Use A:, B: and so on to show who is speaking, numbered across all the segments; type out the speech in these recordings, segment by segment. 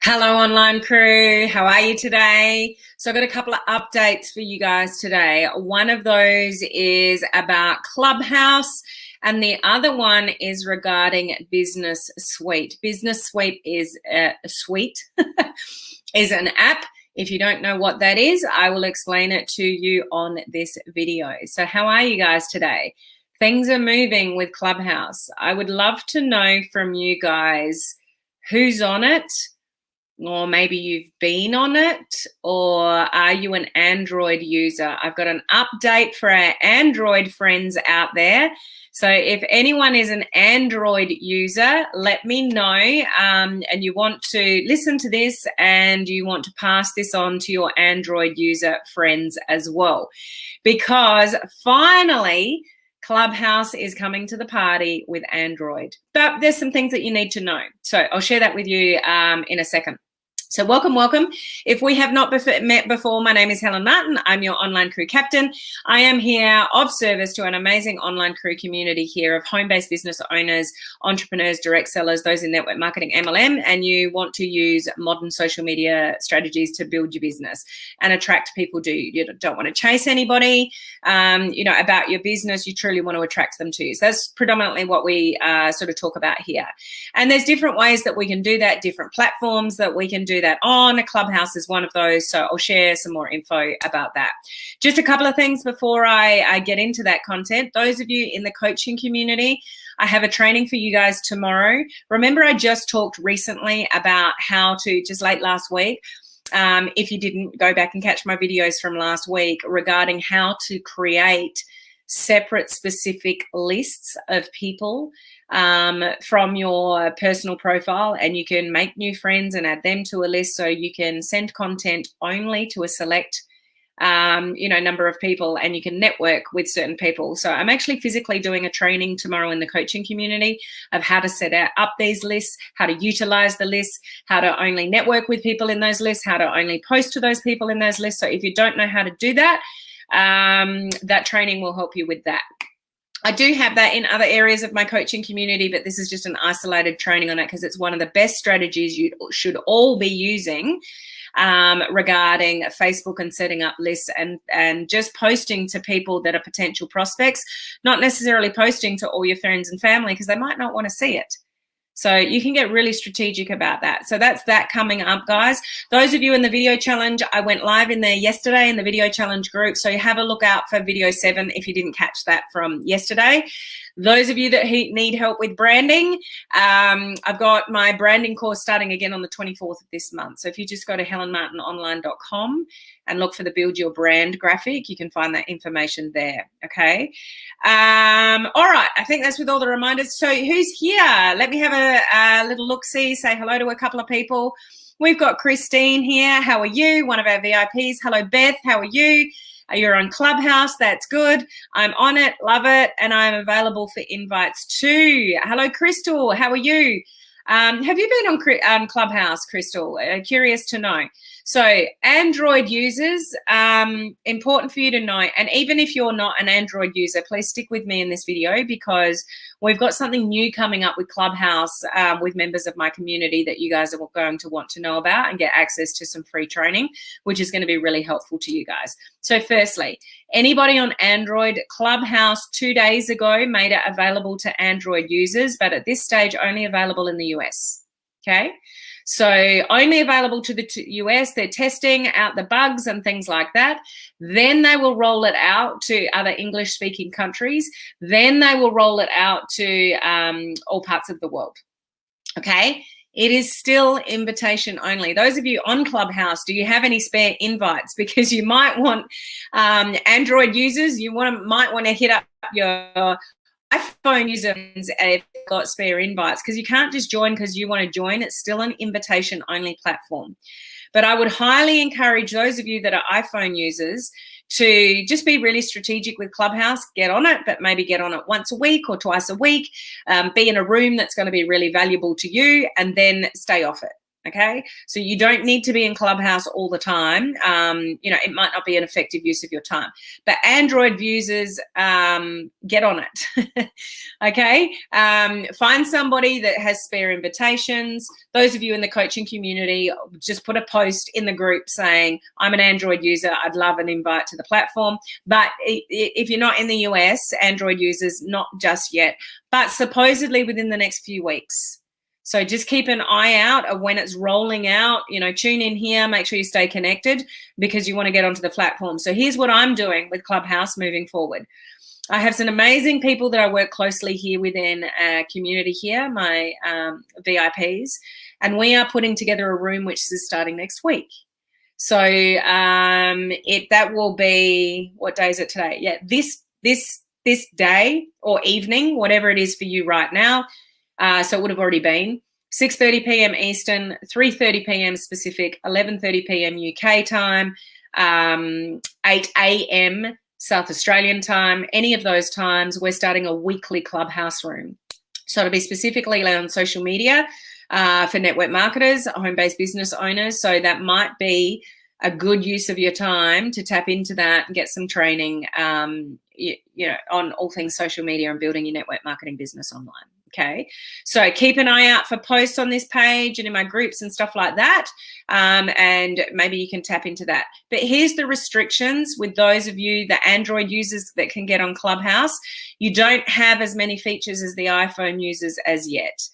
A: Hello, online crew. How are you today? So I've got a couple of updates for you guys today. One of those is about Clubhouse, and the other one is regarding Business Suite. Business Suite is is an app. If you don't know what that is, I will explain it to you on this video. So how are you guys today? Things are moving with Clubhouse. I would love to know from you guys who's on it, or maybe you've been on it, or are you an Android user? I've got an update for our Android friends out there. So if anyone is an Android user, let me know, and you want to listen to this and you want to pass this on to your Android user friends as well. Because finally, Clubhouse is coming to the party with Android. But there's some things that you need to know. So I'll share that with you in a second. So welcome. If we have not met before, my name is Helen Martin. I'm your online crew captain. I am here of service to an amazing online crew community here of home-based business owners, entrepreneurs, direct sellers, those in network marketing, MLM, and you want to use modern social media strategies to build your business and attract people. You don't want to chase anybody, about your business. You truly want to attract them to you. So that's predominantly what we sort of talk about here. And there's different ways that we can do that, different platforms that we can do that on. Clubhouse is one of those, so I'll share some more info about that. Just a couple of things before I get into that content. Those of you in the coaching community, I have a training for you guys tomorrow. Remember, I just talked recently about how to, just late last week, if you didn't go back and catch my videos from last week regarding how to create separate specific lists of people from your personal profile, and you can make new friends and add them to a list, so you can send content only to a select number of people, and you can network with certain people. So I'm actually physically doing a training tomorrow in the coaching community of how to set up these lists, how to utilize the lists, how to only network with people in those lists, how to only post to those people in those lists. So if you don't know how to do that, that training will help you with that. I do have that in other areas of my coaching community, but this is just an isolated training on it because it's one of the best strategies you should all be using regarding Facebook and setting up lists and just posting to people that are potential prospects, not necessarily posting to all your friends and family because they might not want to see it. So you can get really strategic about that. So that's that coming up, guys. Those of you in the video challenge, I went live in there yesterday in the video challenge group. So you have a look out for video 7 if you didn't catch that from yesterday. Those of you that need help with branding, I've got my branding course starting again on the 24th of this month. So if you just go to helenmartinonline.com and look for the Build Your Brand graphic, you can find that information there, okay? All right, I think that's with all the reminders. So who's here? Let me have a little look-see, say hello to a couple of people. We've got Christine here. How are you? One of our VIPs. Hello, Beth. How are you? You're on Clubhouse. That's good. I'm on it. Love it. And I'm available for invites too. Hello, Crystal. How are you? Have you been on Clubhouse, Crystal? Curious to know. So Android users, important for you to know. And even if you're not an Android user, please stick with me in this video because we've got something new coming up with Clubhouse with members of my community that you guys are going to want to know about and get access to some free training, which is going to be really helpful to you guys. So firstly, anybody on Android, Clubhouse 2 days ago made it available to Android users, but at this stage only available in the US, okay? So only available to the US. They're testing out the bugs and things like that. Then they will roll it out to other English-speaking countries. Then they will roll it out to all parts of the world, okay? It is still invitation only. Those of you on Clubhouse, do you have any spare invites? Because you might want Android users, might want to hit up your iPhone users if you've got spare invites, because you can't just join because you want to join. It's still an invitation only platform. But I would highly encourage those of you that are iPhone users to just be really strategic with Clubhouse. Get on it, but maybe get on it once a week or twice a week. Be in a room that's going to be really valuable to you, and then stay off it. Okay, so you don't need to be in Clubhouse all the time. You know, it might not be an effective use of your time. But Android users, get on it. Okay, find somebody that has spare invitations. Those of you in the coaching community, just put a post in the group saying, I'm an Android user, I'd love an invite to the platform. But if you're not in the US, Android users, not just yet, but supposedly within the next few weeks. So just keep an eye out of when it's rolling out. You know, tune in here, make sure you stay connected because you want to get onto the platform. So here's what I'm doing with Clubhouse moving forward. I have some amazing people that I work closely here within our community here, my VIPs, and we are putting together a room which is starting next week. So that will be, what day is it today? Yeah, this day or evening, whatever it is for you right now. So it would have already been 6:30 p.m. Eastern, 3:30 p.m. Pacific, 11:30 p.m. UK time, 8 a.m. South Australian time. Any of those times, we're starting a weekly Clubhouse room. So it'll be specifically on social media for network marketers, home-based business owners. So that might be a good use of your time to tap into that and get some training, you know, on all things social media and building your network marketing business online. Okay, so keep an eye out for posts on this page and in my groups and stuff like that, and maybe you can tap into that. But here's the restrictions with those of you, the Android users that can get on Clubhouse. You don't have as many features as the iPhone users as yet.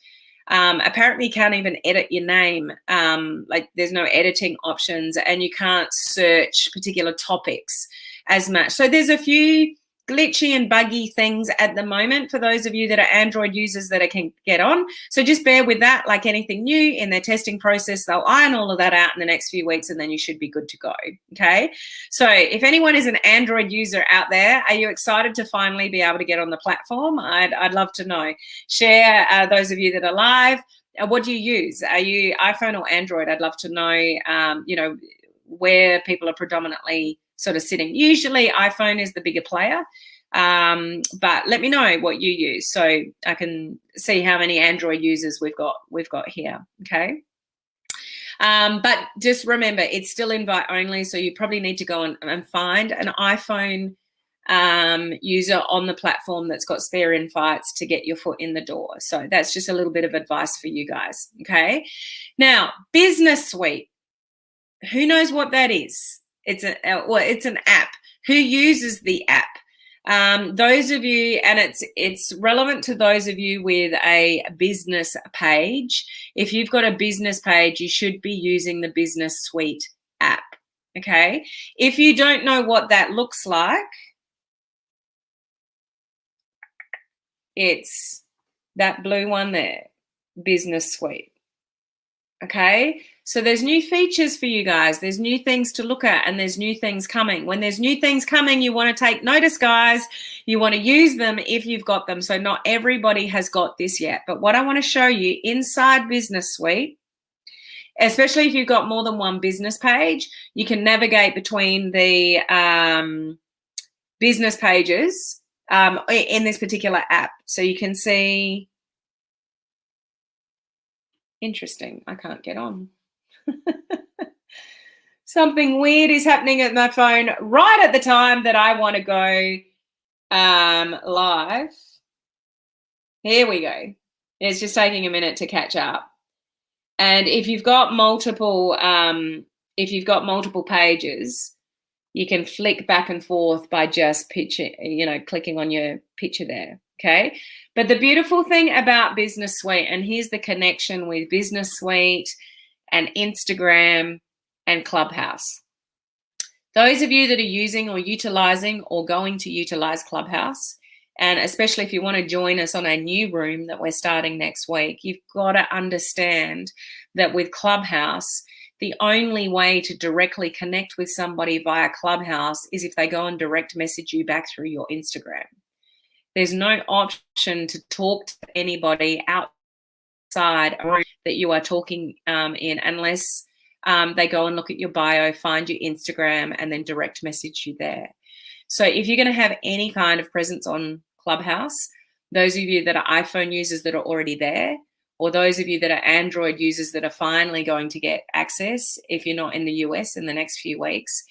A: Apparently you can't even edit your name, like there's no editing options, and you can't search particular topics as much. So there's a few glitchy and buggy things at the moment for those of you that are Android users that can get on. So just bear with that. Like anything new in their testing process, they'll iron all of that out in the next few weeks and then you should be good to go. Okay, so if anyone is an Android user out there, are you excited to finally be able to get on the platform? I'd love to know. Share, those of you that are live, what do you use? Are you iPhone or Android? I'd love to know, you know, where people are predominantly sort of sitting. Usually iPhone is the bigger player, but let me know what you use so I can see how many Android users we've got here. Okay, but just remember, it's still invite only, so you probably need to go and find an iPhone user on the platform that's got spare invites to get your foot in the door. So that's just a little bit of advice for you guys. Okay, now Business Suite, who knows what that is? It's an app. Who uses the app? Those of you, and it's relevant to those of you with a business page. If you've got a business page, you should be using the Business Suite app. Okay. If you don't know what that looks like, it's that blue one there, Business Suite. Okay, so there's new features for you guys. There's new things to look at and there's new things coming. When there's new things coming, you want to take notice, guys. You want to use them if you've got them. So not everybody has got this yet. But what I want to show you inside Business Suite, especially if you've got more than one business page, you can navigate between the business pages in this particular app. So you can see... Interesting, I can't get on. Something weird is happening at my phone right at the time that I want to go live. Here we go. It's just taking a minute to catch up. And if you've got multiple pages, you can flick back and forth by just clicking on your picture there. Okay, but the beautiful thing about Business Suite, and here's the connection with Business Suite and Instagram and Clubhouse. Those of you that are using or utilizing or going to utilize Clubhouse, and especially if you want to join us on a new room that we're starting next week, you've got to understand that with Clubhouse, the only way to directly connect with somebody via Clubhouse is if they go and direct message you back through your Instagram. There's no option to talk to anybody outside that you are talking in unless they go and look at your bio, find your Instagram, and then direct message you there. So if you're going to have any kind of presence on Clubhouse, those of you that are iPhone users that are already there, or those of you that are Android users that are finally going to get access, if you're not in the US in the next few weeks,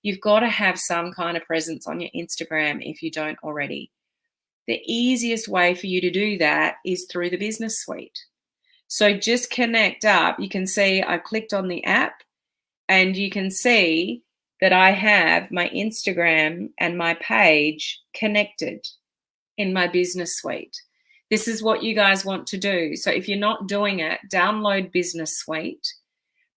A: you've got to have some kind of presence on your Instagram if you don't already. The easiest way for you to do that is through the business suite. So just connect up. You can see I clicked on the app and you can see that I have my Instagram and my page connected in my business suite. This is what you guys want to do. So if you're not doing it, download Business Suite.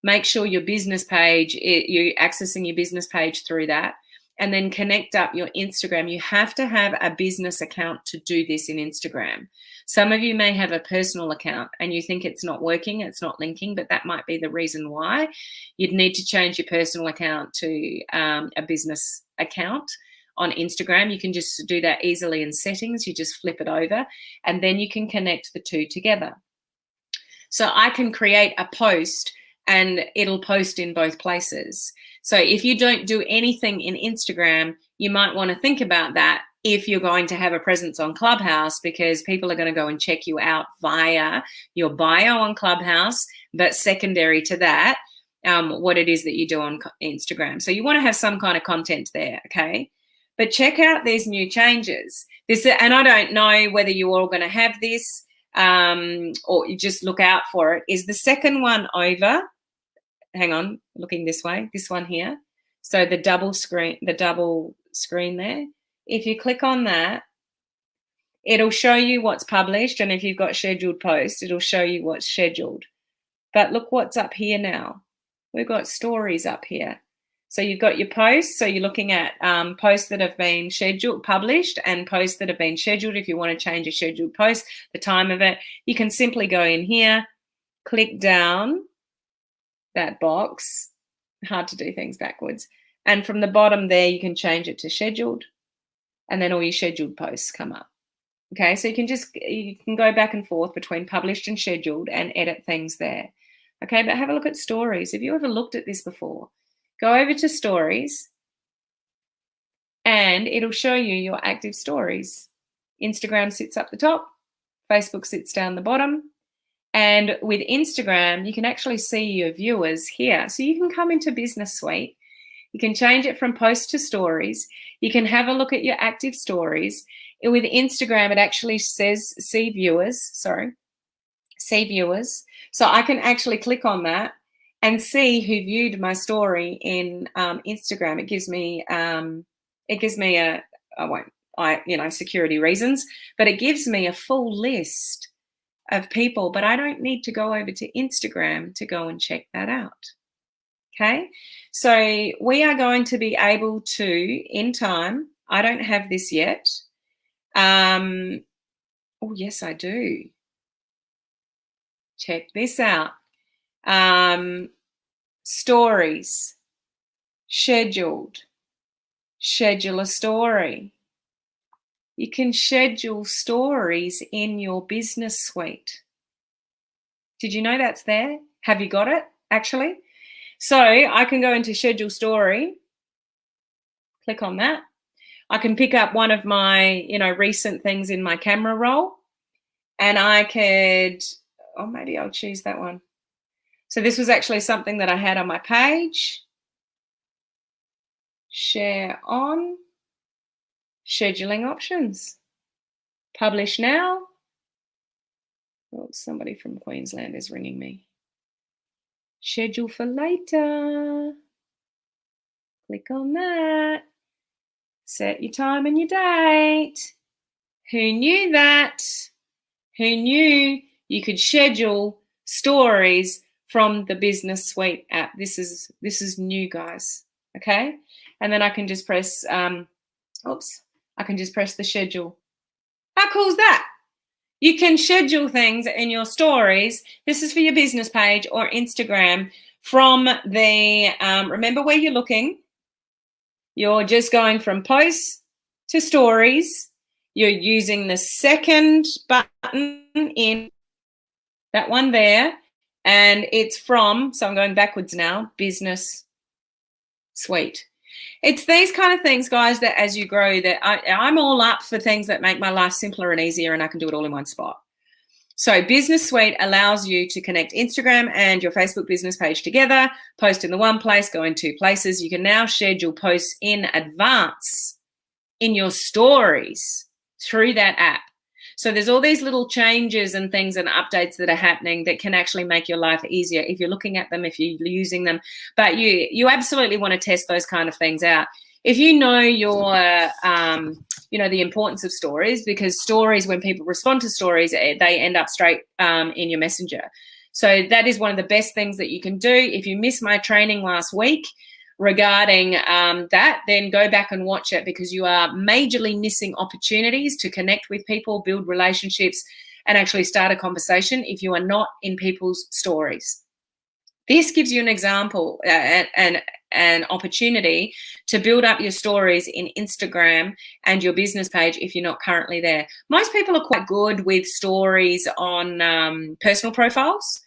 A: Make sure your business page, you're accessing your business page through that, and then connect up your Instagram. You have to have a business account to do this in Instagram. Some of you may have a personal account and you think it's not working, it's not linking, but that might be the reason why. You'd need to change your personal account to a business account on Instagram. You can just do that easily in settings. You just flip it over and then you can connect the two together. So I can create a post and it'll post in both places. So if you don't do anything in Instagram, you might want to think about that if you're going to have a presence on Clubhouse, because people are going to go and check you out via your bio on Clubhouse, but secondary to that, what it is that you do on Instagram. So you want to have some kind of content there, okay? But check out these new changes. And I don't know whether you're all going to have this or you just look out for it. Is the second one over? Hang on, looking this way. This one here. So the double screen there. If you click on that, it'll show you what's published. And if you've got scheduled posts, it'll show you what's scheduled. But look what's up here now. We've got stories up here. So you've got your posts. So you're looking at posts that have been published, and posts that have been scheduled. If you want to change a scheduled post, the time of it, you can simply go in here, click down that box. Hard to do things backwards. And from the bottom there, you can change it to scheduled, and then all your scheduled posts come up. Okay, so you can go back and forth between published and scheduled and edit things there. Okay, but have a look at stories. Have you ever looked at this before? Go over to stories and it'll show you your active stories. Instagram sits up the top, Facebook sits down the bottom. And with Instagram, you can actually see your viewers here. So you can come into Business Suite. You can change it from post to stories. You can have a look at your active stories. With Instagram, it actually says see viewers. So I can actually click on that and see who viewed my story in Instagram. It gives me security reasons, but it gives me a full list of people, but I don't need to go over to Instagram to go and check that out. Okay, so we are going to be able to, in time, I don't have this yet. Oh, yes, I do. Check this out. Stories, scheduled, schedule a story. You can schedule stories in your business suite. Did you know that's there? Have you got it, actually? So I can go into schedule story, click on that. I can pick up one of my, recent things in my camera roll, and I could, maybe I'll choose that one. So this was actually something that I had on my page. Share on. Scheduling options. Publish now. Oh, somebody from Queensland is ringing me. Schedule for later. Click on that. Set your time and your date. Who knew that? Who knew you could schedule stories from the Business Suite app? This is new, guys. Okay, and then I can just press. I can just press the schedule. How cool is that? You can schedule things in your stories. This is for your business page or Instagram from the, remember where you're looking. You're just going from posts to stories. You're using the second button in that one there. And it's from, so I'm going backwards now, Business Suite. It's these kind of things, guys, that as you grow, that I'm all up for things that make my life simpler and easier, and I can do it all in one spot. So Business Suite allows you to connect Instagram and your Facebook business page together, post in the one place, go in two places. You can now schedule posts in advance in your stories through that app. So there's all these little changes and things and updates that are happening that can actually make your life easier if you're looking at them, if you're using them. But you absolutely want to test those kind of things out. If you know your, the importance of stories, because stories, when people respond to stories, they end up straight in your messenger. So that is one of the best things that you can do. If you missed my training last week regarding that, then go back and watch it, because you are majorly missing opportunities to connect with people, build relationships, and actually start a conversation if you are not in people's stories. This gives you an example and an opportunity to build up your stories in Instagram and your business page if you're not currently there. Most people are quite good with stories on personal profiles,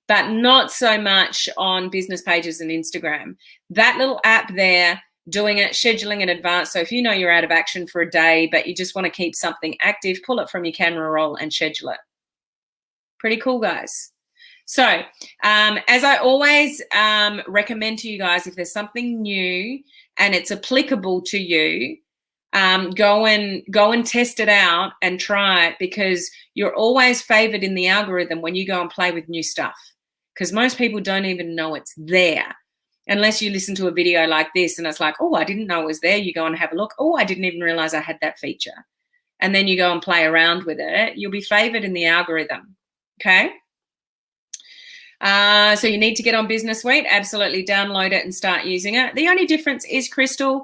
A: but not so much on business pages and Instagram. That little app there, doing it, scheduling in advance. So if you know you're out of action for a day, but you just want to keep something active, pull it from your camera roll and schedule it. Pretty cool, guys. So as I always recommend to you guys, if there's something new and it's applicable to you, go and test it out and try it, because you're always favored in the algorithm when you go and play with new stuff, because most people don't even know it's there unless you listen to a video like this and it's like, oh, I didn't know it was there. You go and have a look. Oh, I didn't even realize I had that feature. And then you go and play around with it. You'll be favored in the algorithm. Okay. So you need to get on Business Suite, absolutely download it and start using it. The only difference is, Crystal,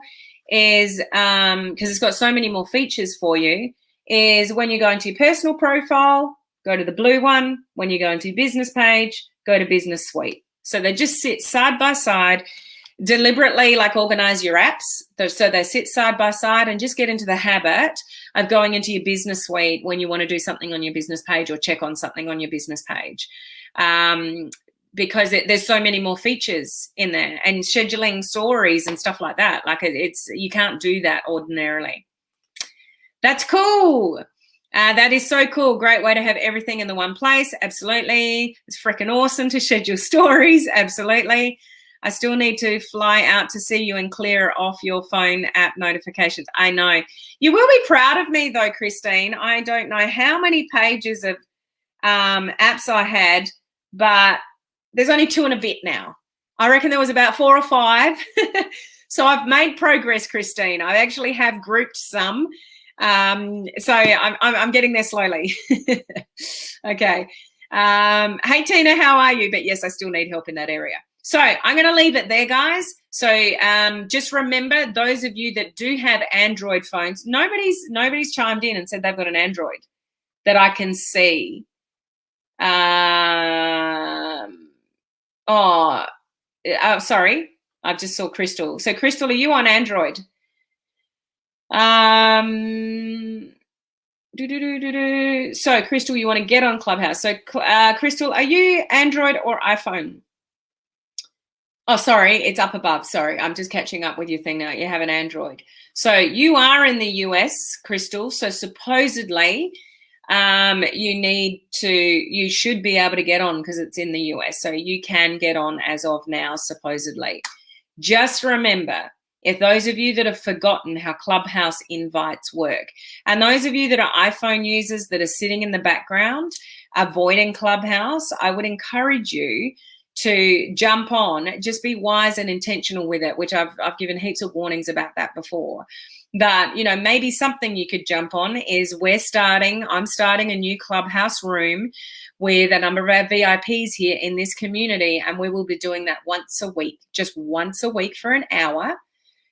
A: is because it's got so many more features for you, is when you go into your personal profile, go to the blue one. When you go into business page, go to Business Suite. So they just sit side by side, deliberately like organize your apps. So they sit side by side, and just get into the habit of going into your Business Suite when you want to do something on your business page or check on something on your business page. Because there's so many more features in there, and scheduling stories and stuff like that. Like you can't do that ordinarily. That's cool. That is so cool. Great way to have everything in the one place. Absolutely. It's freaking awesome to schedule stories. Absolutely. I still need to fly out to see you and clear off your phone app notifications. I know. You will be proud of me though, Christine. I don't know how many pages of apps I had, but there's only 2 and a bit now. I reckon there was about 4 or 5. So I've made progress, Christine. I actually have grouped some. So I'm getting there slowly. Okay. Hey, Tina, how are you? But yes, I still need help in that area. So I'm going to leave it there, guys. So just remember, those of you that do have Android phones, nobody's chimed in and said they've got an Android that I can see. Sorry, I just saw Crystal. So Crystal, are you on Android? So Crystal, you want to get on Clubhouse. So Crystal, are you Android or iPhone? Oh, sorry, it's up above. Sorry, I'm just catching up with your thing now. You have an Android. So you are in the US, Crystal. So supposedly you should be able to get on, because it's in the US. So you can get on as of now, supposedly. Just remember, if those of you that have forgotten how Clubhouse invites work, and those of you that are iPhone users that are sitting in the background avoiding Clubhouse, I would encourage you to jump on. Just be wise and intentional with it, which I've given heaps of warnings about that before. But, maybe something you could jump on is I'm starting a new Clubhouse room with a number of our VIPs here in this community, and we will be doing that once a week, just once a week for an hour.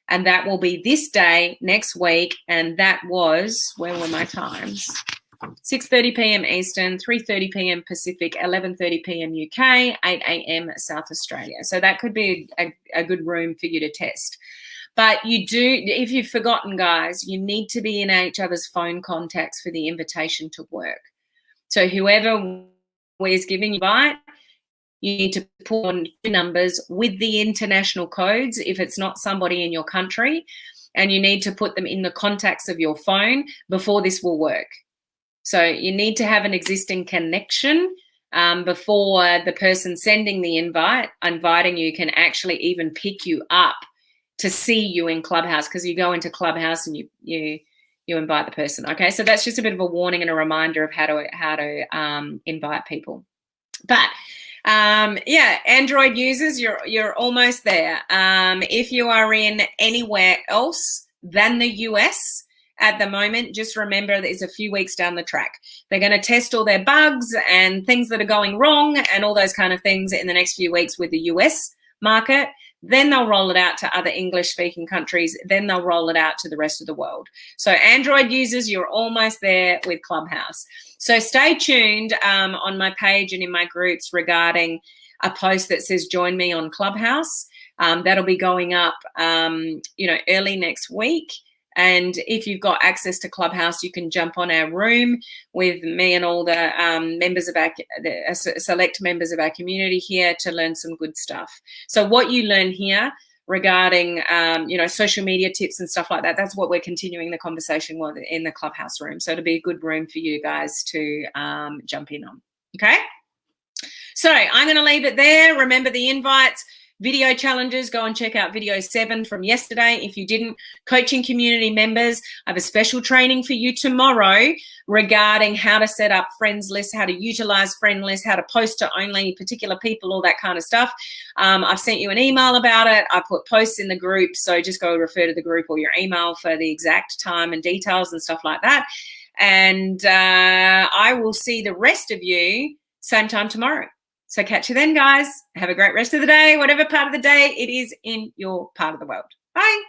A: And that will be this day, next week. And that was, where were my times? 6:30 p.m. Eastern, 3:30 p.m. Pacific, 11:30 p.m. UK, 8 a.m. South Australia. So that could be a good room for you to test. But if you've forgotten, guys, you need to be in each other's phone contacts for the invitation to work. So whoever is giving you invite, you need to put on numbers with the international codes if it's not somebody in your country, and you need to put them in the contacts of your phone before this will work. So you need to have an existing connection before the person sending the inviting you can actually even pick you up to see you in Clubhouse, because you go into Clubhouse and you invite the person. Okay, so that's just a bit of a warning and a reminder of how to invite people. But yeah, Android users, you're almost there. If you are in anywhere else than the US at the moment, just remember that it's a few weeks down the track. They're going to test all their bugs and things that are going wrong and all those kind of things in the next few weeks with the US market. Then they'll roll it out to other English-speaking countries. Then they'll roll it out to the rest of the world. So Android users, you're almost there with Clubhouse. So stay tuned on my page and in my groups regarding a post that says join me on Clubhouse. That'll be going up, early next week. And if you've got access to Clubhouse, you can jump on our room with me and all the members of select members of our community here to learn some good stuff. So what you learn here regarding, social media tips and stuff like that, that's what we're continuing the conversation with in the Clubhouse room. So it'll be a good room for you guys to jump in on. Okay. So I'm going to leave it there. Remember the invites. Video challenges, go and check out video 7 from yesterday. If you didn't, coaching community members, I have a special training for you tomorrow regarding how to set up friends lists, how to utilize friend lists, how to post to only particular people, all that kind of stuff. I've sent you an email about it. I put posts in the group, so just go refer to the group or your email for the exact time and details and stuff like that. And I will see the rest of you same time tomorrow. So catch you then, guys. Have a great rest of the day, whatever part of the day it is in your part of the world. Bye.